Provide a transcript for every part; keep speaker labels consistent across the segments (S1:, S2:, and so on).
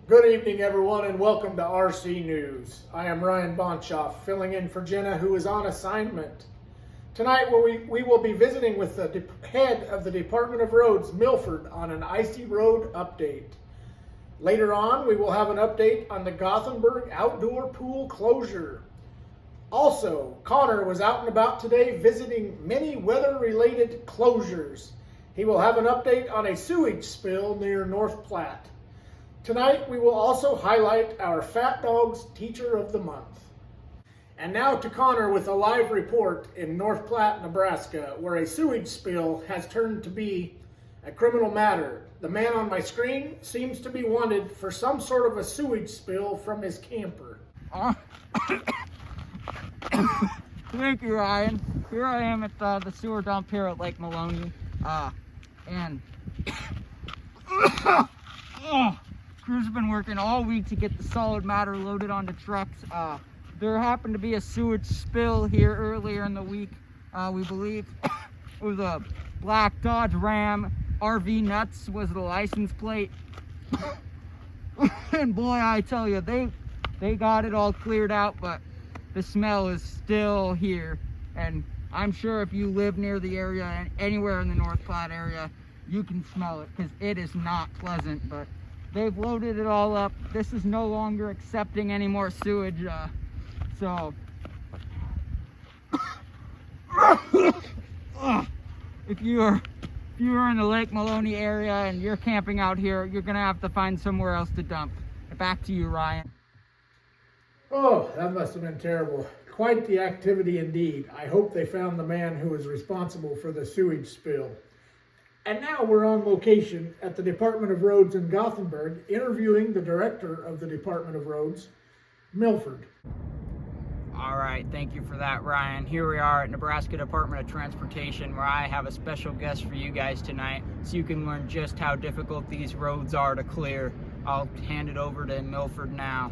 S1: Good evening, everyone, and welcome to RC News. I am Ryan Bonshoff, filling in for Jenna, who is on assignment. Tonight, we will be visiting with the head of the Department of Roads, Milford, on an icy road update. Later on, we will have an update on the Gothenburg outdoor pool closure. Also, Connor was out and about today visiting many weather-related closures. He will have an update on a sewage spill near North Platte. Tonight, we will also highlight our Fat Dogs Teacher of the Month. And now to Connor with a live report in North Platte, Nebraska, where a sewage spill has turned to be a criminal matter. The man on my screen seems to be wanted for some sort of a sewage spill from his camper.
S2: Thank you, Ryan. Here I am at the sewer dump here at Lake Maloney. Crews have been working all week to get the solid matter loaded onto trucks. There happened to be a sewage spill here earlier in the week. We believe it was a black Dodge Ram. RV Nuts was the license plate. And boy, I tell you, they got it all cleared out, but the smell is still here. And I'm sure if you live near the area and anywhere in the North Platte area, you can smell it because it is not pleasant. But they've loaded it all up. This is no longer accepting any more sewage. If you are in the Lake Maloney area and you're camping out here, you're gonna have to find somewhere else to dump. Back to you, Ryan.
S1: Oh, that must have been terrible. Quite the activity indeed. I hope they found the man who was responsible for the sewage spill. And now we're on location at the Department of Roads in Gothenburg, interviewing the director of the Department of Roads, Milford.
S2: All right, thank you for that, Ryan. Here we are at Nebraska Department of Transportation, where I have a special guest for you guys tonight, so you can learn just how difficult these roads are to clear. I'll hand it over to Milford now.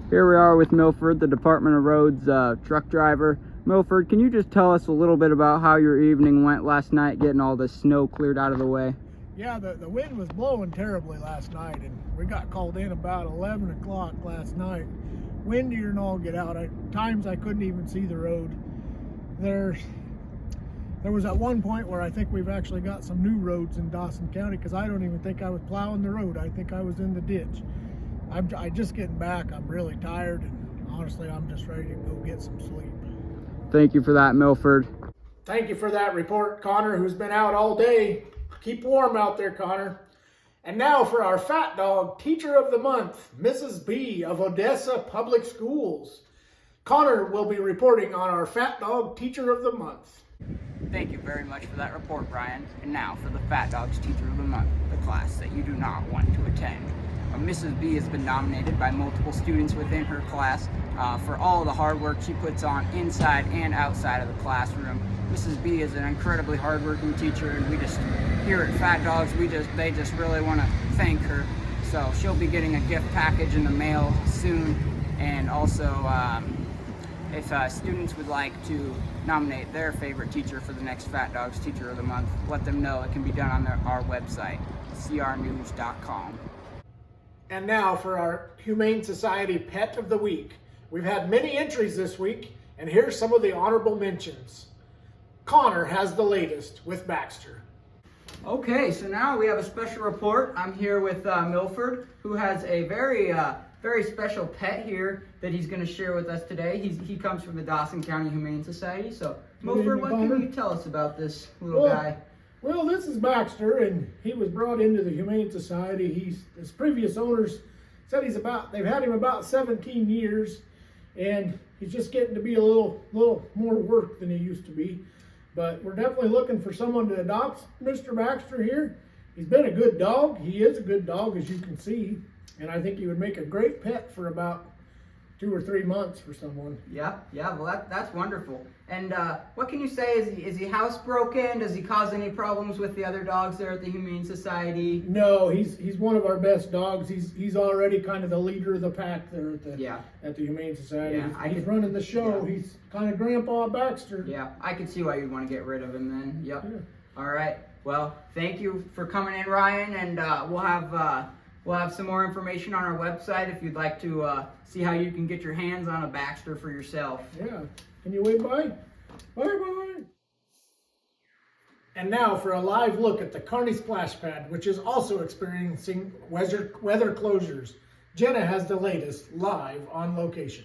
S2: Here we are with Milford, the Department of Roads truck driver. Milford, can you just tell us a little bit about how your evening went last night, getting all the snow cleared out of the way?
S1: Yeah, the wind was blowing terribly last night, and we got called in about 11 o'clock last night. Windier than all get out. Times I couldn't even see the road. There was at one point where I think we've actually got some new roads in Dawson County, because I don't even think I was plowing the road. I think I was in the ditch. I'm just getting back. I'm really tired, and honestly, I'm just ready to go get some sleep.
S2: Thank you for that, Milford.
S1: Thank you for that report, Connor, who's been out all day. Keep warm out there, Connor. And now for our Fat Dog Teacher of the Month, Mrs. B of Odessa Public Schools. Connor will be reporting on our Fat Dog Teacher of the Month.
S2: Thank you very much for that report, Brian. And now for the Fat Dogs Teacher of the Month, the class that you do not want to attend. Mrs. B has been nominated by multiple students within her class for all the hard work she puts on inside and outside of the classroom. Mrs. B is an incredibly hardworking teacher, and we just, here at Fat Dogs, they just really want to thank her. So she'll be getting a gift package in the mail soon. And also, if students would like to nominate their favorite teacher for the next Fat Dogs Teacher of the Month, let them know. It can be done on our website, crnews.com.
S1: And now for our Humane Society Pet of the Week. We've had many entries this week, and here's some of the honorable mentions. Connor has the latest with Baxter.
S2: Okay, so now we have a special report. I'm here with Milford, who has a very special pet here that he's going to share with us today. He comes from the Dawson County Humane Society. So, Milford, what can you tell us about this little guy?
S1: Well, this is Baxter, and he was brought into the Humane Society. His previous owners said they've had him about 17 years, and he's just getting to be a little more work than he used to be. But we're definitely looking for someone to adopt Mr. Baxter here. He's been a good dog. He is a good dog, as you can see, and I think he would make a great pet for about 2 or 3 months for someone.
S2: Yeah, well that's wonderful. And what can you say, is he housebroken? Does he cause any problems with the other dogs there at the Humane Society?
S1: No, he's one of our best dogs. He's already kind of the leader of the pack there at the Humane Society.
S2: Yeah,
S1: he's running the show.
S2: Yeah.
S1: He's kind of Grandpa Baxter.
S2: Yeah, I can see why you'd want to get rid of him then. Yep.
S1: Yeah.
S2: All right. Well, thank you for coming in, Ryan, and we'll have We'll have some more information on our website if you'd like to see how you can get your hands on a Baxter for yourself.
S1: Yeah. Can you wave bye? Bye-bye. And now for a live look at the Kearney splash pad, which is also experiencing weather closures. Jenna has the latest live on location.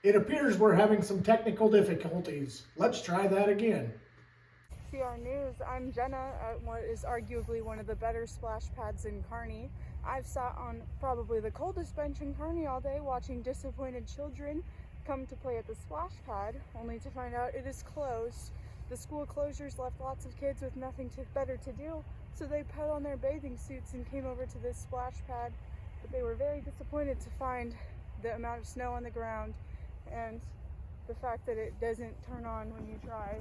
S1: It appears we're having some technical difficulties. Let's try that again.
S3: CR News, I'm Jenna at what is arguably one of the better splash pads in Kearney. I've sat on probably the coldest bench in Kearney all day watching disappointed children come to play at the splash pad, only to find out it is closed. The school closures left lots of kids with nothing better to do, so they put on their bathing suits and came over to this splash pad, but they were very disappointed to find the amount of snow on the ground and the fact that it doesn't turn on when you try.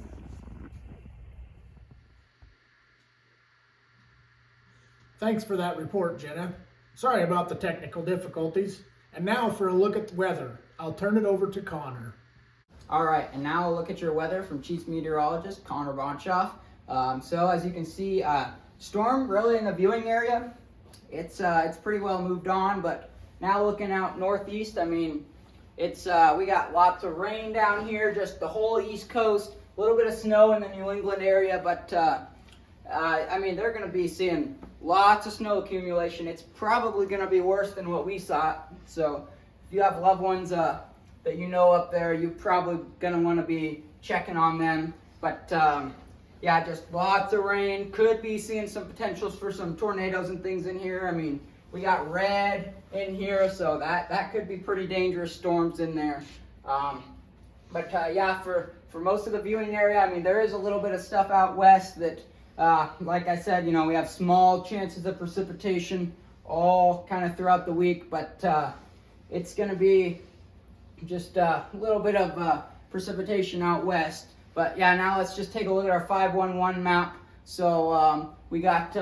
S1: Thanks for that report, Jenna. Sorry about the technical difficulties. And now for a look at the weather. I'll turn it over to Connor.
S2: All right, and now we'll look at your weather from Chief Meteorologist Connor Bonshoff. So as you can see, storm really in the viewing area. It's pretty well moved on, but now looking out northeast, I mean, we got lots of rain down here, just the whole East Coast, a little bit of snow in the New England area, but I mean, they're going to be seeing lots of snow accumulation. It's probably going to be worse than what we saw. So if you have loved ones that you know up there, you're probably going to want to be checking on them. But yeah, just lots of rain. Could be seeing some potentials for some tornadoes and things in here. I mean, we got red in here, so that could be pretty dangerous storms in there. But yeah, for most of the viewing area, I mean, there is a little bit of stuff out west that, like I said, you know, we have small chances of precipitation all kind of throughout the week, but it's going to be just a little bit of precipitation out west. But yeah, now let's just take a look at our 511 map. So we got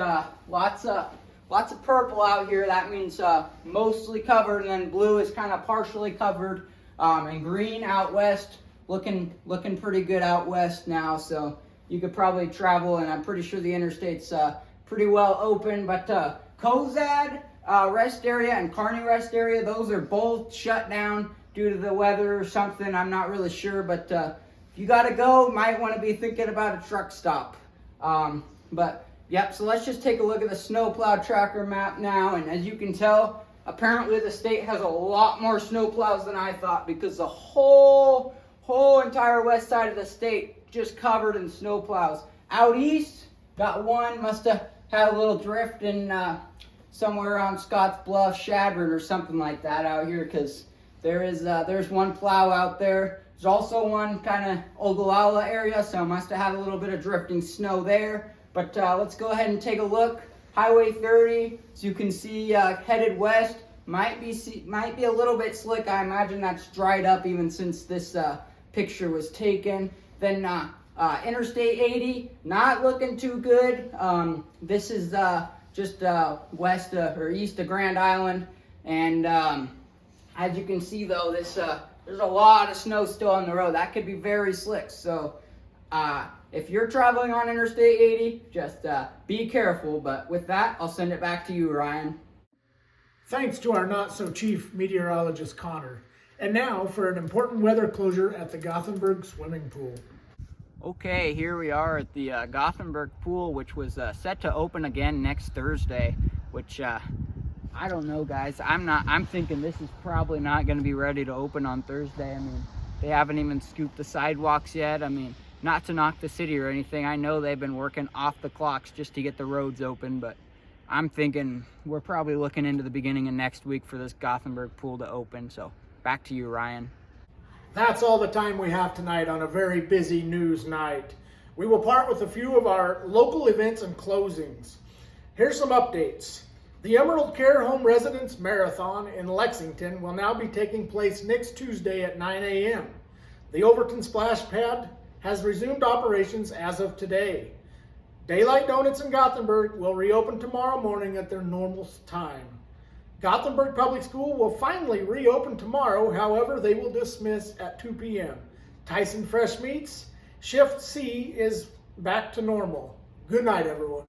S2: lots of purple out here. That means mostly covered, and then blue is kind of partially covered, and green out west, looking pretty good out west now. So you could probably travel, and I'm pretty sure the interstate's pretty well open. But Cozad rest area and Kearney rest area, those are both shut down due to the weather or something. I'm not really sure, but if you gotta go, might want to be thinking about a truck stop. But yep, so let's just take a look at the snowplow tracker map now, and as you can tell, apparently the state has a lot more snowplows than I thought, because the whole entire west side of the state just covered in snowplows. Out east, got one, must have had a little drift in somewhere around Scotts Bluff, Shadron, or something like that out here, because there's one plow out there. There's also one kind of Ogallala area, so must have had a little bit of drifting snow there. But let's go ahead and take a look. Highway 30, as you can see, headed west. Might be a little bit slick. I imagine that's dried up even since this picture was taken. Then Interstate 80, not looking too good. This is just west or east of Grand Island, and as you can see though, there's a lot of snow still on the road. That could be very slick. So if you're traveling on Interstate 80, just be careful. But with that, I'll send it back to you, Ryan.
S1: Thanks to our not-so-chief meteorologist, Connor. And now for an important weather closure at the Gothenburg swimming pool.
S2: Okay, here we are at the Gothenburg pool, which was set to open again next Thursday, which I don't know, guys. I'm thinking this is probably not going to be ready to open on Thursday. I mean, they haven't even scooped the sidewalks yet. I mean, not to knock the city or anything. I know they've been working off the clocks just to get the roads open, but I'm thinking we're probably looking into the beginning of next week for this Gothenburg pool to open. So back to you, Ryan.
S1: That's all the time we have tonight on a very busy news night. We will part with a few of our local events and closings. Here's some updates. The Emerald Care Home Residents Marathon in Lexington will now be taking place next Tuesday at 9 a.m. The Overton Splash Pad has resumed operations as of today. Daylight Donuts in Gothenburg will reopen tomorrow morning at their normal time. Gothenburg Public School will finally reopen tomorrow, however, they will dismiss at 2 p.m. Tyson Fresh Meats, Shift C is back to normal. Good night, everyone.